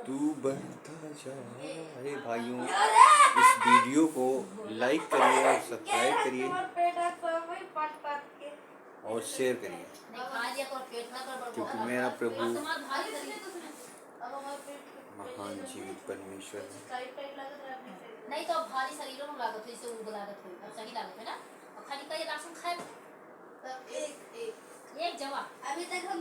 तू बढ़ता जा। अरे भाइयों, इस वीडियो को लाइक करिए और सब्सक्राइब करिए और शेयर करिए, क्योंकि मेरा प्रभु महान जीवित परमेश्वर है। नहीं तो भारी शरीरों में लागत है, इससे वो लागत है, अब सही लागत है ना। और खाली का ये राशन खाए तब एक जवाब अभी तक हम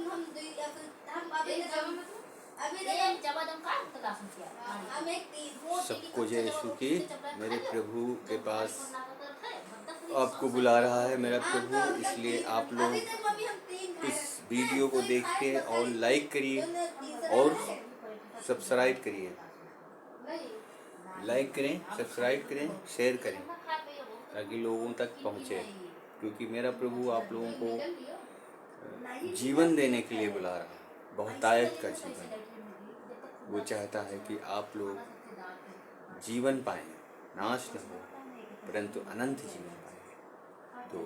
अभी एक जवाब हम का तो राशन किया हम एक सबको जय यीशु की। मेरे प्रभु के पास आपको बुला रहा है मेरा प्रभु, इसलिए आप लोग इस वीडियो को देखिए और लाइक करिए और सब्सक्राइब करिए। लाइक करें, सब्सक्राइब करें, शेयर करें ताकि लोगों तक पहुँचे, क्योंकि मेरा प्रभु आप लोगों को जीवन देने के लिए बुला रहा है, बहुतायत का जीवन। वो चाहता है कि आप लोग जीवन पाएं, नाश न हो परंतु अनंत जीवन पाएं। तो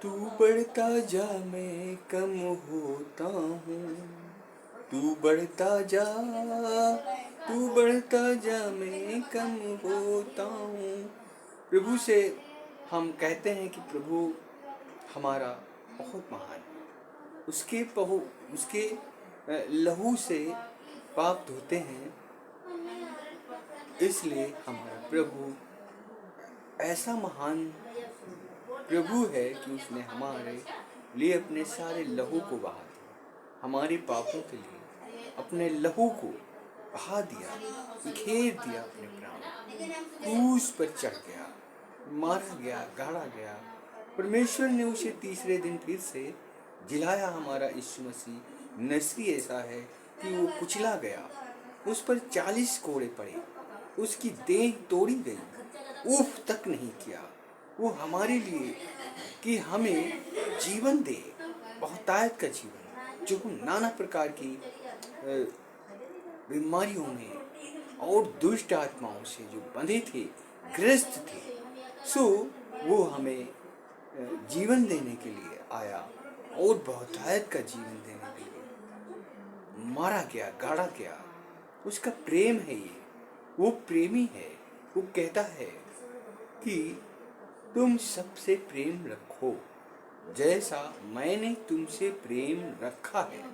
तू बढ़ता जा मैं कम होता हूँ, तू बढ़ता जा, तू बढ़ता जा मैं कम होता हूँ। प्रभु से हम कहते हैं कि प्रभु हमारा बहुत महान है, उसके लहू से पाप धोते हैं, इसलिए हमारा प्रभु ऐसा महान प्रभु है कि उसने हमारे लिए अपने सारे लहू को बहा दिया, हमारे पापों के लिए अपने लहू को बहा दिया, बिखेर दिया अपने प्राण, क्रूस पर चढ़ गया, मारा गया, गाड़ा गया। परमेश्वर ने उसे तीसरे दिन फिर से जिलाया। हमारा यीशु मसीह नस्री ऐसा है कि वो कुचला गया, उस पर 40 कोड़े पड़े, उसकी देह तोड़ी गई, उफ तक नहीं किया वो हमारे लिए कि हमें जीवन दे, बहुतायत का जीवन, जो हम नाना प्रकार की बीमारियों में और दुष्ट आत्माओं से जो बंधे थे, ग्रस्त थे, सो वो हमें जीवन देने के लिए आया और बहुतायत का जीवन देने के लिए मारा गया, गाड़ा गया। उसका प्रेम है ये, वो प्रेमी है। वो कहता है कि तुम सबसे प्रेम रखो जैसा मैंने तुमसे प्रेम रखा है,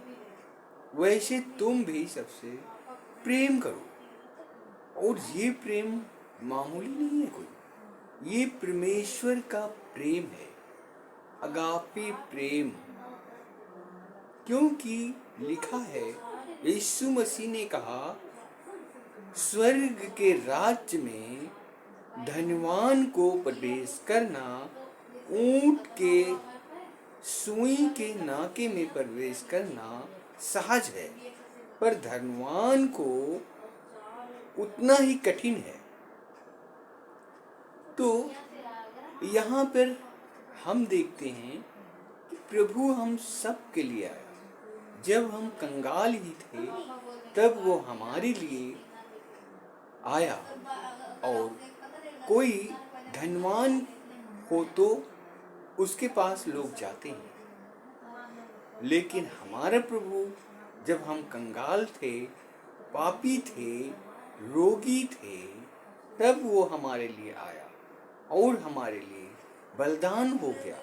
वैसे तुम भी सबसे प्रेम करो। और ये प्रेम मामूली नहीं है कोई, ये परमेश्वर का प्रेम है, अगापे प्रेम। क्योंकि लिखा है, यीशु मसीह ने कहा, स्वर्ग के राज्य में धनवान को प्रवेश करना ऊंट के सुई के नाके में प्रवेश करना सहज है, पर धनवान को उतना ही कठिन है। तो यहाँ पर हम देखते हैं कि प्रभु हम सब के लिए आया। जब हम कंगाल ही थे तब वो हमारे लिए आया, और कोई धनवान हो तो उसके पास लोग जाते हैं, लेकिन हमारा प्रभु जब हम कंगाल थे, पापी थे, रोगी थे, तब वो हमारे लिए आया और हमारे लिए बलिदान हो गया,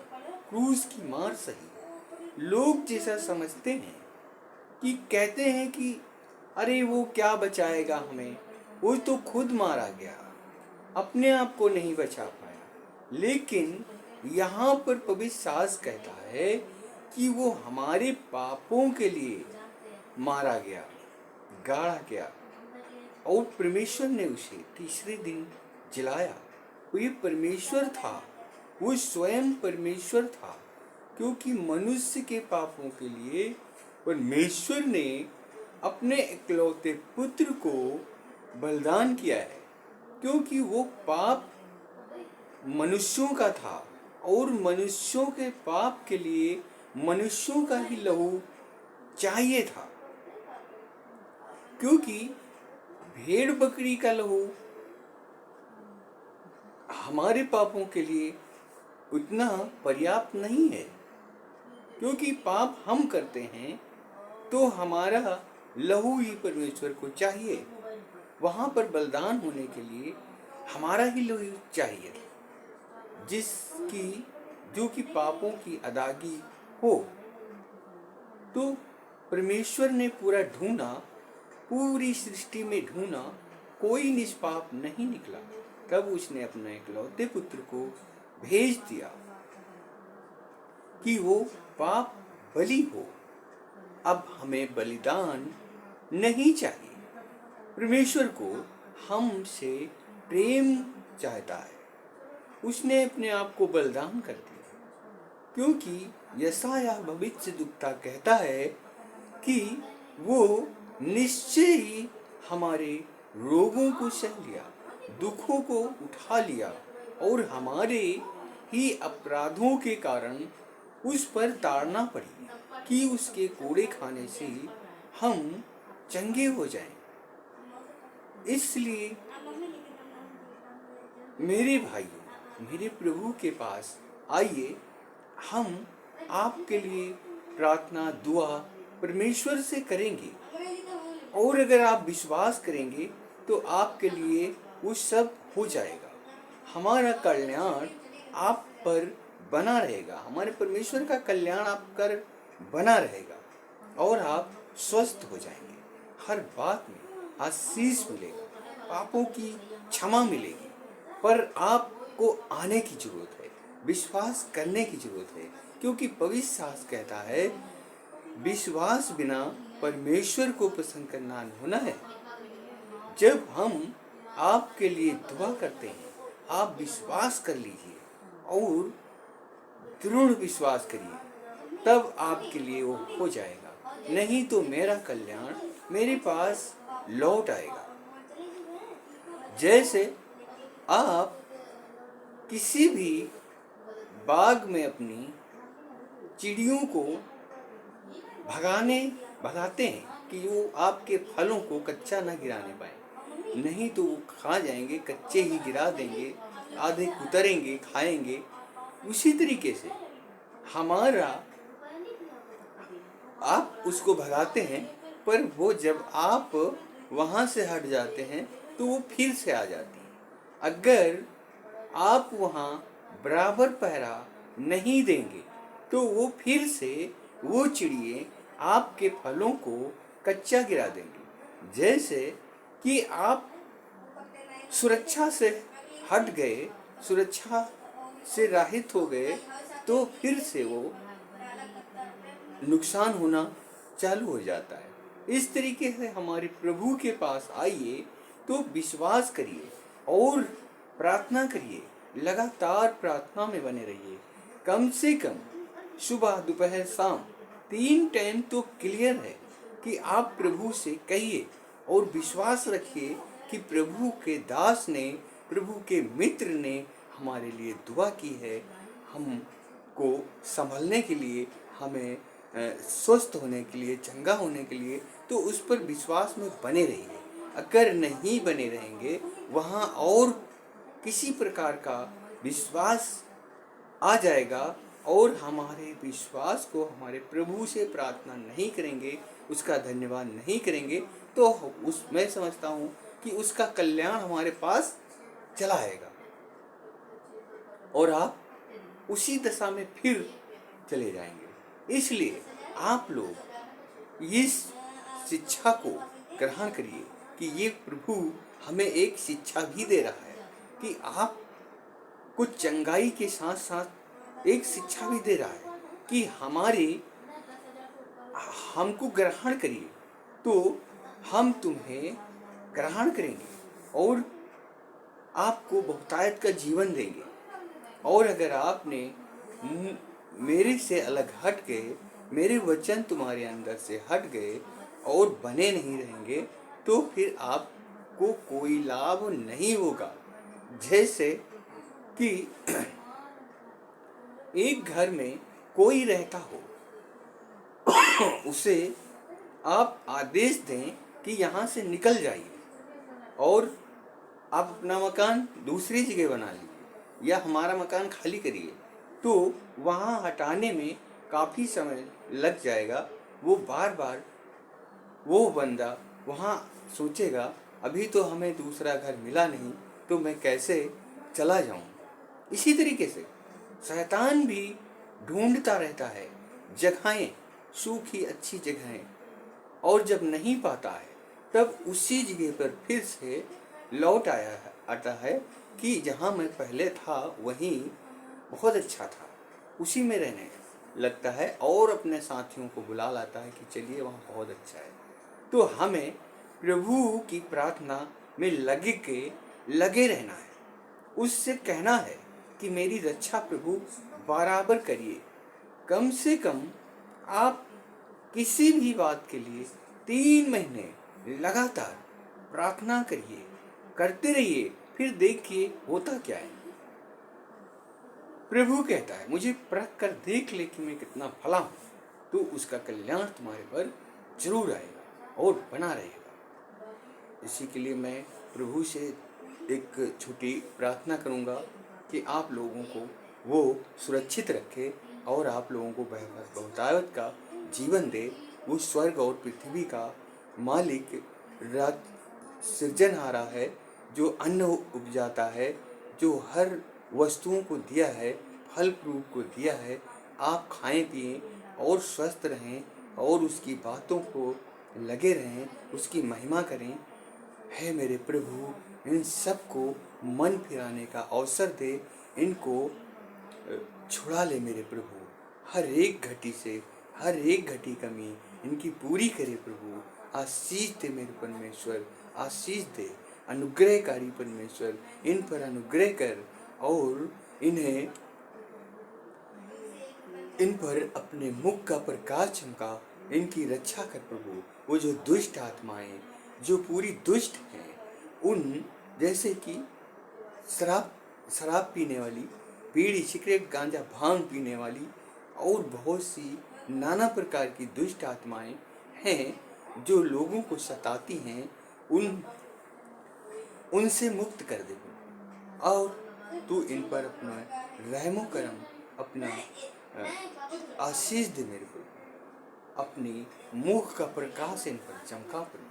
क्रूस की मार सही। लोग जैसा समझते हैं कि कहते हैं कि अरे वो क्या बचाएगा हमें, वो तो खुद मारा गया, अपने आप को नहीं बचा पाया। लेकिन यहाँ पर पवित्र शास्त्र कहता है कि वो हमारे पापों के लिए मारा गया, गाड़ा गया, और परमेश्वर ने उसे तीसरे दिन जिलाया। वो ये परमेश्वर था, वो स्वयं परमेश्वर था, क्योंकि मनुष्य के पापों के लिए परमेश्वर ने अपने इकलौते पुत्र को बलिदान किया है, क्योंकि वो पाप मनुष्यों का था और मनुष्यों के पाप के लिए मनुष्यों का ही लहू चाहिए था। क्योंकि भेड़ बकरी का लहू हमारे पापों के लिए उतना पर्याप्त नहीं है, क्योंकि पाप हम करते हैं तो हमारा लहू ही परमेश्वर को चाहिए। वहाँ पर बलिदान होने के लिए हमारा ही लहू चाहिए, जो कि पापों की अदागी हो। तो परमेश्वर ने पूरा ढूंढा, पूरी सृष्टि में ढूंढा, कोई निष्पाप नहीं निकला। तब उसने अपने इकलौते पुत्र को भेज दिया कि वो पाप बलि हो। अब हमें बलिदान नहीं चाहिए। परमेश्वर को हमसे प्रेम चाहता है, उसने अपने आप को बलिदान कर दिया, क्योंकि यशायाह भविष्यद्वक्ता कहता है कि वो निश्चय ही हमारे रोगों को सह लिया, दुखों को उठा लिया, और हमारे ही अपराधों के कारण उस पर ताड़ना पड़ी कि उसके कोड़े खाने से हम चंगे हो जाएं। इसलिए मेरे भाइयों, मेरे प्रभु के पास आइए, हम आपके लिए प्रार्थना दुआ परमेश्वर से करेंगे, और अगर आप विश्वास करेंगे तो आपके लिए वो सब हो जाएगा। हमारा कल्याण आप पर बना रहेगा, हमारे परमेश्वर का कल्याण आप कर बना रहेगा, और आप स्वस्थ हो जाएंगे। हर बात में आशीष मिलेगा, पापों की क्षमा मिलेगी। पर आपको आने की जरूरत है, विश्वास करने की जरूरत है, क्योंकि पवित्र शास्त्र कहता है विश्वास बिना परमेश्वर को प्रसन्न करना होना है। जब हम आपके लिए दुआ करते हैं, आप विश्वास कर लीजिए और दृढ़ विश्वास करिए, तब आपके लिए वो हो जाएगा। नहीं तो मेरा कल्याण मेरे पास लौट आएगा। जैसे आप किसी भी बाग में अपनी चिड़ियों को भगाते हैं कि वो आपके फलों को कच्चा न गिराने पाए, नहीं तो वो खा जाएंगे, कच्चे ही गिरा देंगे, आधे कुतरेंगे, खाएंगे। उसी तरीके से आप उसको भगाते हैं, पर वो जब आप वहाँ से हट जाते हैं तो वो फिर से आ जाती है। अगर आप वहाँ बराबर पहरा नहीं देंगे तो वो फिर से वो चिड़िए आपके फलों को कच्चा गिरा देंगे। जैसे कि आप सुरक्षा से हट गए, सुरक्षा से राहित हो गए, तो फिर से वो नुकसान होना चालू हो जाता है। इस तरीके से हमारे प्रभु के पास आइए तो विश्वास करिए और प्रार्थना करिए, लगातार प्रार्थना में बने रहिए। कम से कम सुबह दोपहर शाम 3 टाइम तो क्लियर है कि आप प्रभु से कहिए, और विश्वास रखिए कि प्रभु के दास ने, प्रभु के मित्र ने हमारे लिए दुआ की है, हमको संभलने के लिए, हमें स्वस्थ होने के लिए, चंगा होने के लिए। तो उस पर विश्वास में बने रहिए। अगर नहीं बने रहेंगे, वहाँ और किसी प्रकार का विश्वास आ जाएगा, और हमारे विश्वास को हमारे प्रभु से प्रार्थना नहीं करेंगे, उसका धन्यवाद नहीं करेंगे, तो मैं समझता हूँ कि उसका कल्याण हमारे पास चला आएगा और आप उसी दशा में फिर चले जाएंगे। इसलिए आप लोग इस शिक्षा को ग्रहण करिए कि ये प्रभु हमें एक शिक्षा भी दे रहा है कि आप कुछ चंगाई के साथ साथ एक शिक्षा भी दे रहा है कि हमको ग्रहण करिए, तो हम तुम्हें ग्रहण करेंगे और आपको बहुतायत का जीवन देंगे। और अगर आपने मेरे से अलग हट गए, मेरे वचन तुम्हारे अंदर से हट गए और बने नहीं रहेंगे, तो फिर आपको कोई लाभ नहीं होगा। जैसे कि एक घर में कोई रहता हो, उसे आप आदेश दें कि यहाँ से निकल जाइए और आप अपना मकान दूसरी जगह बना लीजिए या हमारा मकान खाली करिए, तो वहाँ हटाने में काफ़ी समय लग जाएगा। वो बार बार वो बंदा वहाँ सोचेगा अभी तो हमें दूसरा घर मिला नहीं, तो मैं कैसे चला जाऊँ। इसी तरीके से शैतान भी ढूंढता रहता है जगहें, सूखी अच्छी जगहें, और जब नहीं पाता है तब उसी जगह पर फिर से लौट आता है कि जहाँ मैं पहले था वहीं बहुत अच्छा था, उसी में रहने लगता है और अपने साथियों को बुला लाता है कि चलिए वहाँ बहुत अच्छा है। तो हमें प्रभु की प्रार्थना में लगे रहना है, उससे कहना है कि मेरी रक्षा प्रभु बराबर करिए। कम से कम आप किसी भी बात के लिए 3 महीने लगातार प्रार्थना करिए, करते रहिए, फिर देखिए होता क्या है। प्रभु कहता है मुझे परख कर देख ले कि मैं कितना भला हूँ, तो उसका कल्याण तुम्हारे पर जरूर आएगा और बना रहेगा। इसी के लिए मैं प्रभु से एक छोटी प्रार्थना करूँगा कि आप लोगों को वो सुरक्षित रखे और आप लोगों को बहुतायत का जीवन दे। वो स्वर्ग और पृथ्वी का मालिक, राज सृजनहारा है, जो अन्न उपजाता है, जो हर वस्तुओं को दिया है, फल फ्रूट को दिया है। आप खाएं पिएं और स्वस्थ रहें और उसकी बातों को लगे रहें, उसकी महिमा करें। है मेरे प्रभु, इन सबको मन फिराने का अवसर दे, इनको छुड़ा ले मेरे प्रभु। हर एक घटी से हर एक घटी कमी इनकी पूरी करे प्रभु। आशीष दे मेरे परमेश्वर, आशीष दे। अनुग्रहकारी परमेश्वर, इन पर अनुग्रह कर और इन पर अपने मुख का प्रकाश चमका, इनकी रक्षा कर प्रभु। वो जो दुष्ट आत्माएं जो पूरी दुष्ट हैं, उन जैसे कि शराब पीने वाली, बीड़ी सिगरेट गांजा भांग पीने वाली और बहुत सी नाना प्रकार की दुष्ट आत्माएं हैं जो लोगों को सताती हैं, उनसे मुक्त कर दे और तू इन पर अपना रहमो करम, अपना आशीष दे मेरे को। अपनी मुख का प्रकाश इन पर चमका प्रभु,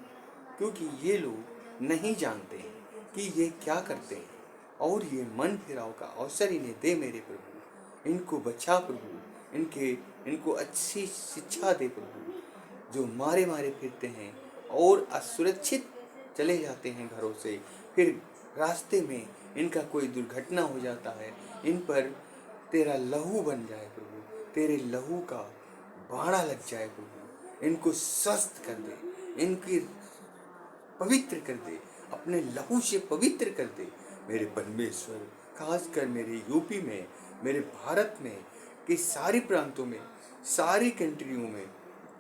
क्योंकि ये लोग नहीं जानते हैं कि ये क्या करते हैं, और ये मन फिराव का अवसर इन्हें दे मेरे प्रभु। इनको बचा प्रभु, इनको अच्छी शिक्षा दे प्रभु। जो मारे फिरते हैं और असुरक्षित चले जाते हैं घरों से, फिर रास्ते में इनका कोई दुर्घटना हो जाता है, इन पर तेरा लहू बन जाए प्रभु, तेरे लहू का बाड़ा लग जाए प्रभु। इनको स्वस्थ कर दे, इनकी पवित्र कर दे, अपने लहू से पवित्र कर दे मेरे परमेश्वर। खासकर मेरे यूपी में, मेरे भारत में के सारे प्रांतों में, सारी कंट्रियों में,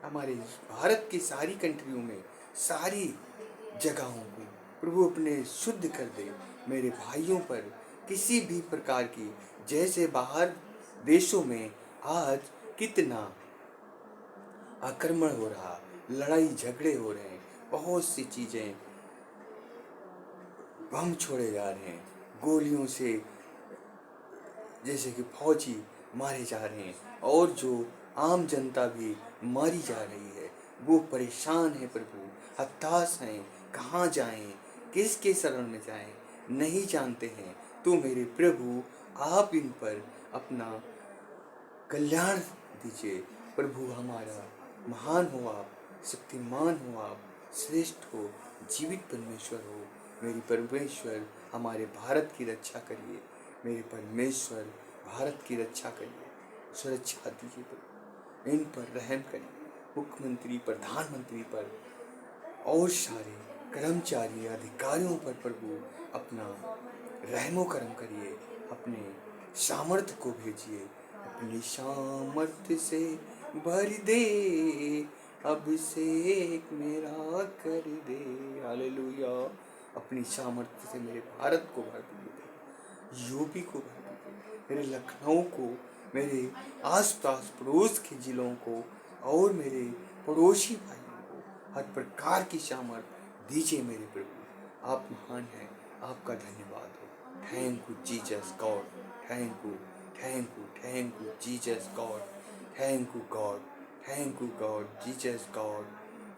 हमारे भारत की सारी कंट्रियों में, सारी जगहों को प्रभु अपने शुद्ध कर दे। मेरे भाइयों पर किसी भी प्रकार की, जैसे बाहर देशों में आज कितना आक्रमण हो रहा, लड़ाई झगड़े हो रहे हैं, बहुत सी चीजें, बम छोड़े जा रहे हैं, गोलियों से जैसे कि फौजी मारे जा रहे हैं, और जो आम जनता भी मारी जा रही है, वो परेशान है प्रभु, हताश हैं, कहाँ जाएं, किसके शरण में जाएं, नहीं जानते हैं। तो मेरे प्रभु आप इन पर अपना कल्याण दीजिए प्रभु। हमारा महान हो आप, शक्तिमान हो आप, श्रेष्ठ हो, जीवित परमेश्वर हो। मेरी परमेश्वर हमारे भारत की रक्षा करिए, मेरे परमेश्वर भारत की रक्षा करिए, सुरक्षा दीजिए प्रभु। इन पर रहम करिए, मुख्यमंत्री, प्रधानमंत्री पर और सारे कर्मचारी अधिकारियों पर प्रभु अपना रहमो करम करिए, अपने सामर्थ्य को भेजिए, अपनी सामर्थ्य से भर दे, अभिषेक मेरा कर दे। हालेलुया। अपनी सामर्थ्य से मेरे भारत को भर दीजिए, यूपी को भर दीजिए, मेरे लखनऊ को, मेरे आसपास पड़ोस के जिलों को और मेरे पड़ोसी भाइयों को हर प्रकार की सामर्थ्य दीजिए मेरे प्रभु। आप महान हैं, आपका धन्यवाद हो। Thank you Jesus God, thank you. Thank you, Jesus God. Thank you, God. Thank you, God. Jesus God.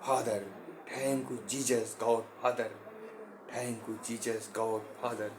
Father. Thank you, Jesus God. Father. Thank you, Jesus God. Father.